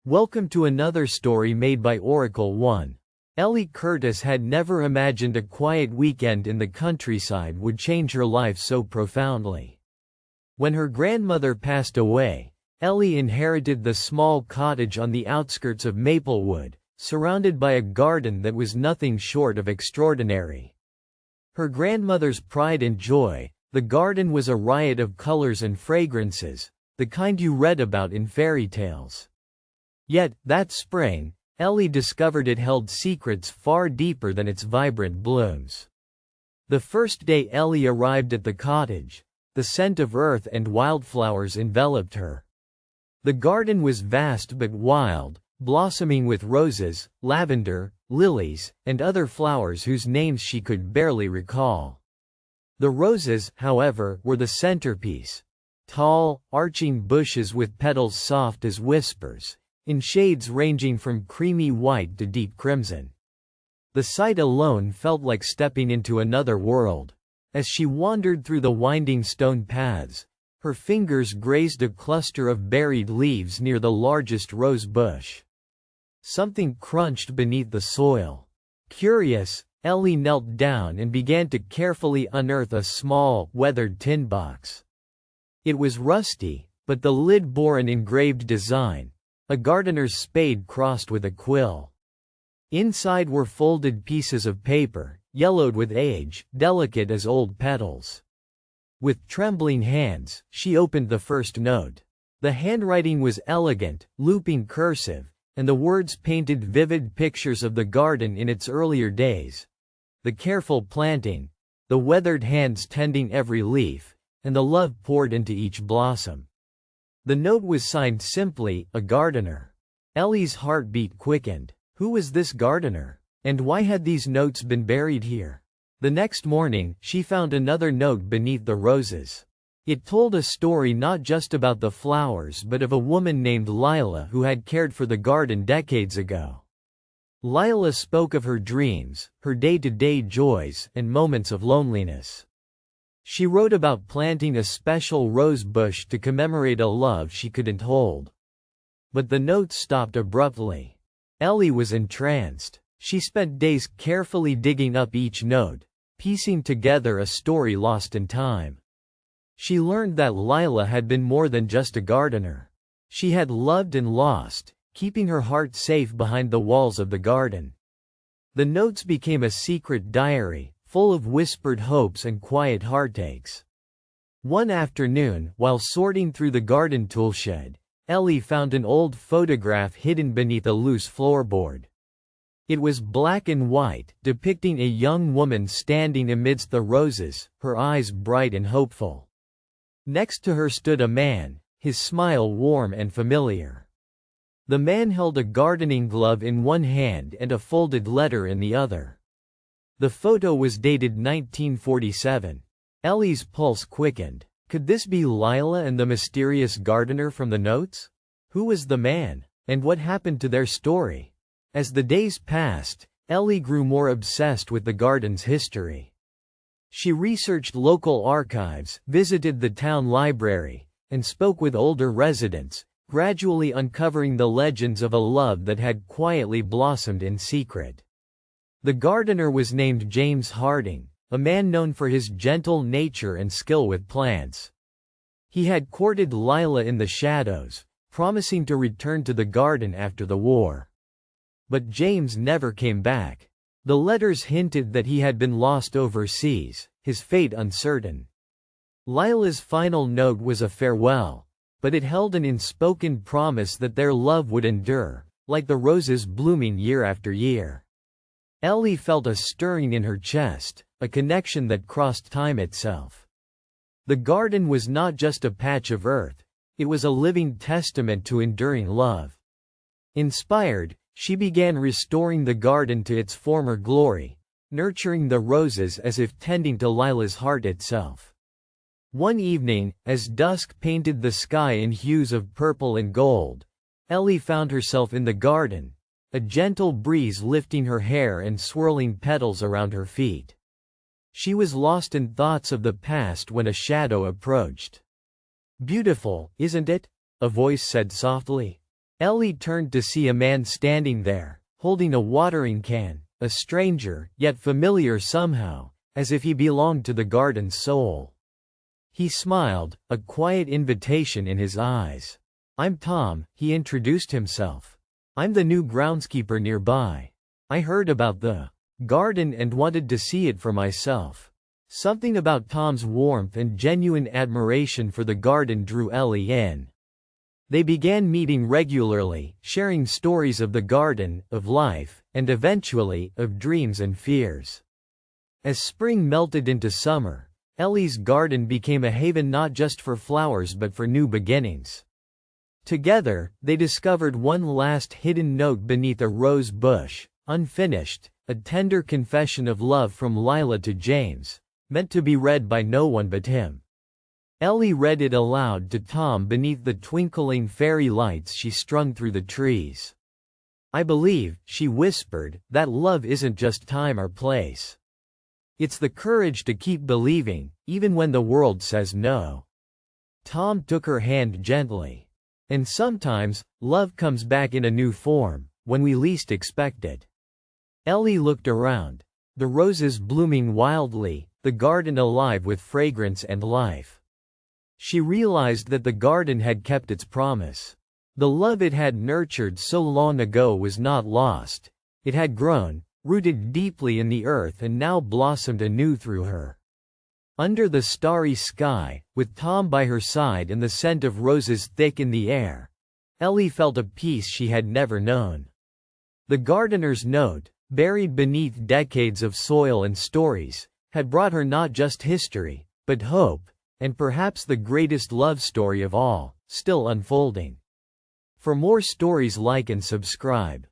Welcome to another story made by Oracle One. Ellie Curtis had never imagined a quiet weekend in the countryside would change her life so profoundly. When her grandmother passed away, Ellie inherited the small cottage on the outskirts of Maplewood, surrounded by a garden that was nothing short of extraordinary. Her grandmother's pride and joy, the garden was a riot of colors and fragrances, the kind you read about in fairy tales. Yet, that spring, Ellie discovered it held secrets far deeper than its vibrant blooms. The first day Ellie arrived at the cottage, the scent of earth and wildflowers enveloped her. The garden was vast but wild, blossoming with roses, lavender, lilies, and other flowers whose names she could barely recall. The roses, however, were the centerpiece. Tall, arching bushes with petals soft as whispers, in shades ranging from creamy white to deep crimson. The sight alone felt like stepping into another world. As she wandered through the winding stone paths, her fingers grazed a cluster of buried leaves near the largest rose bush. Something crunched beneath the soil. Curious, Ellie knelt down and began to carefully unearth a small, weathered tin box. It was rusty, but the lid bore an engraved design, a gardener's spade crossed with a quill. Inside were folded pieces of paper, yellowed with age, delicate as old petals. With trembling hands, she opened the first note. The handwriting was elegant, looping cursive, and the words painted vivid pictures of the garden in its earlier days. The careful planting, the weathered hands tending every leaf, and the love poured into each blossom. The note was signed simply, "A Gardener." Ellie's heartbeat quickened. Who was this gardener? And why had these notes been buried here? The next morning, she found another note beneath the roses. It told a story not just about the flowers but of a woman named Lila who had cared for the garden decades ago. Lila spoke of her dreams, her day-to-day joys, and moments of loneliness. She wrote about planting a special rose bush to commemorate a love she couldn't hold. But the note stopped abruptly. Ellie was entranced. She spent days carefully digging up each note, piecing together a story lost in time. She learned that Lila had been more than just a gardener. She had loved and lost, keeping her heart safe behind the walls of the garden. The notes became a secret diary, full of whispered hopes and quiet heartaches. One afternoon, while sorting through the garden toolshed, Ellie found an old photograph hidden beneath a loose floorboard. It was black and white, depicting a young woman standing amidst the roses, her eyes bright and hopeful. Next to her stood a man, his smile warm and familiar. The man held a gardening glove in one hand and a folded letter in the other. The photo was dated 1947. Ellie's pulse quickened. Could this be Lila and the mysterious gardener from the notes? Who was the man, and what happened to their story? As the days passed, Ellie grew more obsessed with the garden's history. She researched local archives, visited the town library, and spoke with older residents, gradually uncovering the legends of a love that had quietly blossomed in secret. The gardener was named James Harding, a man known for his gentle nature and skill with plants. He had courted Lila in the shadows, promising to return to the garden after the war. But James never came back. The letters hinted that he had been lost overseas, his fate uncertain. Lila's final note was a farewell, but it held an unspoken promise that their love would endure, like the roses blooming year after year. Ellie felt a stirring in her chest, a connection that crossed time itself. The garden was not just a patch of earth, it was a living testament to enduring love. Inspired, she began restoring the garden to its former glory, nurturing the roses as if tending to Lila's heart itself. One evening, as dusk painted the sky in hues of purple and gold, Ellie found herself in the garden, a gentle breeze lifting her hair and swirling petals around her feet. She was lost in thoughts of the past when a shadow approached. "Beautiful, isn't it?" a voice said softly. Ellie turned to see a man standing there, holding a watering can, a stranger, yet familiar somehow, as if he belonged to the garden's soul. He smiled, a quiet invitation in his eyes. "I'm Tom," he introduced himself. "I'm the new groundskeeper nearby. I heard about the garden and wanted to see it for myself." Something about Tom's warmth and genuine admiration for the garden drew Ellie in. They began meeting regularly, sharing stories of the garden, of life, and eventually, of dreams and fears. As spring melted into summer, Ellie's garden became a haven not just for flowers but for new beginnings. Together, they discovered one last hidden note beneath a rose bush, unfinished, a tender confession of love from Lila to James, meant to be read by no one but him. Ellie read it aloud to Tom beneath the twinkling fairy lights she strung through the trees. "I believe," she whispered, "that love isn't just time or place. It's the courage to keep believing, even when the world says no." Tom took her hand gently. "And sometimes, love comes back in a new form, when we least expect it." Ellie looked around. The roses blooming wildly, the garden alive with fragrance and life. She realized that the garden had kept its promise. The love it had nurtured so long ago was not lost. It had grown, rooted deeply in the earth and now blossomed anew through her. Under the starry sky, with Tom by her side and the scent of roses thick in the air, Ellie felt a peace she had never known. The gardener's note, buried beneath decades of soil and stories, had brought her not just history, but hope, and perhaps the greatest love story of all, still unfolding. For more stories, like and subscribe.